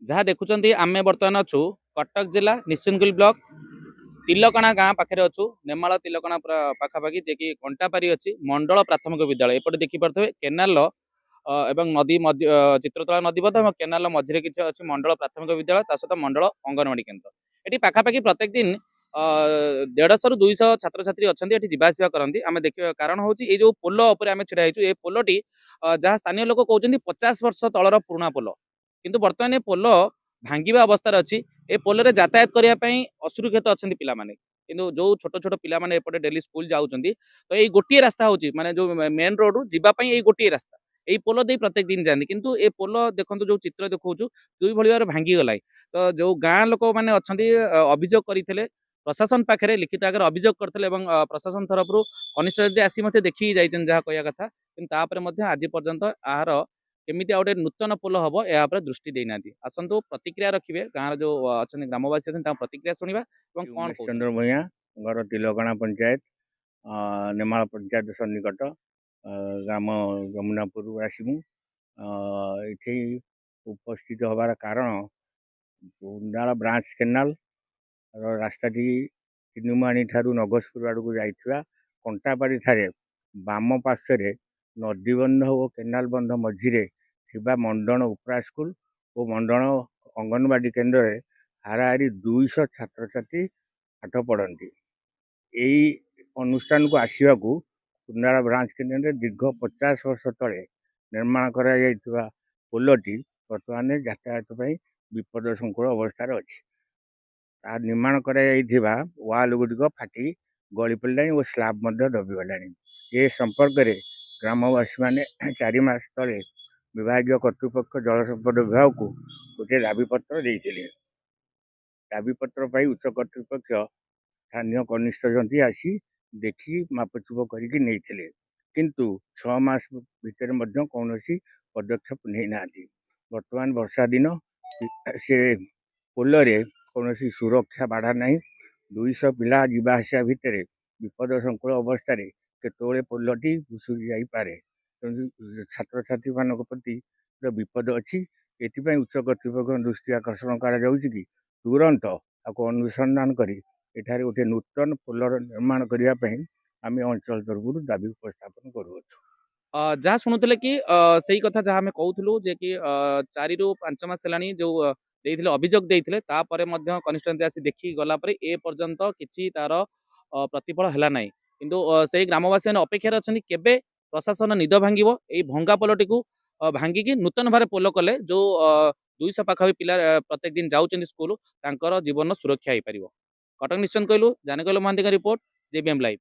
जहाँ देखुं आम बर्तमान अच्छु कटक जिला निश्चिंतकुल ब्लॉक तिलकणा गाँ पाखे अच्छु नेमाल तिलकणा पाखापाखि जे कि कंटापारी अच्छी मंडल प्राथमिक विद्यालय एपटे देखिपे केनाल एवं नदी चित्रतला नदीपथ और केनाल मझे किसी अच्छी मंडल प्राथमिक विद्यालय ता सहित मंडल अंगनवाड़ी केन्द्र ये पाखापाखि प्रत्येक दिन 150 ରୁ 200 छात्र छात्री अच्छा ये जावासवा करती आम देख कारण हूँ ये पोल आम छिड़ा ये पोलटी जहाँ स्थानीय लोक कहते 50 वर्ष तलर पुराणा पोल किंतु बर्तमान ये पोल भांगा अवस्था अच्छी ए पोल यातायात करने असुरक्षित अच्छा पाने किंतु जो छोट छोट पिलाने एपटे डेली स्कूल जाऊँच तो ये गोटे रास्ता हूँ माने जो मेन रोड जावाई ये गोटे रास्ता यही पोल दे प्रत्येक दिन जाती किंतु ए पोल देखो जो चित्र देखा कि भाव भांगी गला तो जो गाँ लोक मैंने अच्छा अभियोग करते प्रशासन पाखे लिखित आगे अभियोग करते प्रशासन तरफ कनिष्ठ जदि आसी मत देखिए जाइए जहाँ कह कथा कि आज पर्यंत यार केमी गोटे नूतन पोल हम या दृष्टि देना आसतु प्रतिक्रिया रखिए गाँव जो अच्छा ग्रामवासी अच्छे प्रतिक्रिया शुणा कौन उमेश चंद्र भूया घर तिलकणा पंचायत नेमाल पंचायत सन्निकट ग्राम जमुनापुर आसमु ये उपस्थित हबार कारण कुंडाल ब्रांच केनाल रास्ताटी तिनुमाणी ठारू नगजपुर आड़ को जाइथिबा कंटापारी ठारे बाम पार्श्व नदीबंध और केनाल बंध मझिरे थिबा मंडण उपरा स्कूल और मंडण अंगनवाड़ी केन्द्र में हाराहारी 200 छात्र छात्री पाठ पढ़ती यही अनुष्ठान को आसवा को कुंडाला ब्रांच केन्द्र दीर्घ 50 वर्ष तले निर्माण करा पोलटी बर्तमान यातायात विपद संकुल अवस्था अच्छी निर्माण करा वाल गुड़िक फाटी गली पड़ा और स्लाब दबिगला ये संपर्क में ग्रामवासी मैंने 4 मास तले विभाग कर्तृपक्ष जल संपद विभाग को गोटे दाबीपत्र देते दाबीपत्र उच्च कर्तृपक्ष स्थानीय कनिष्ठ जंती आसी देखी मापचुप करके किंतु 6 मास भितर कौन पदक्षेप नहीं ना बर्तमान वर्षा दिन से पोल कौन सुरक्षा बाधा ना 200 पिला जावासिया भितर विपद संकुल अवस्था केतवे पोलटी भुशुड़ी जापे छात्र छात्री मान प्रति विपद अच्छी ये उच्च कर्तृपक्ष दृष्टि आकर्षण कि तुरंत आपको अनुसंधान कर गोटे नूतन पोलर निर्माण करने आम अंचल तरफ दाबी उपस्थापन करूँ जहाँ शुणुले कि सही कथा जहाँ आम कहूँ जे कि 4 ରୁ 5 मास है जो अभियोग देते कनिष्ठ आसी देखी गला ए पर्यंत किसी तार प्रतिफल है ना किंतु से ग्रामवासी मैंने अपेक्षार अच्छा केवे प्रशासन निद भांग यही भंगा पोलटी को भांगिकी नूतन भाव पोल कले जो 200 पाखापी पिला प्रत्येक दिन जाऊँ स्कूल जीवन सुरक्षा हो पार कटक निश्चंत कहलु जाने कहलु महांती रिपोर्ट जेबीएम लाइव।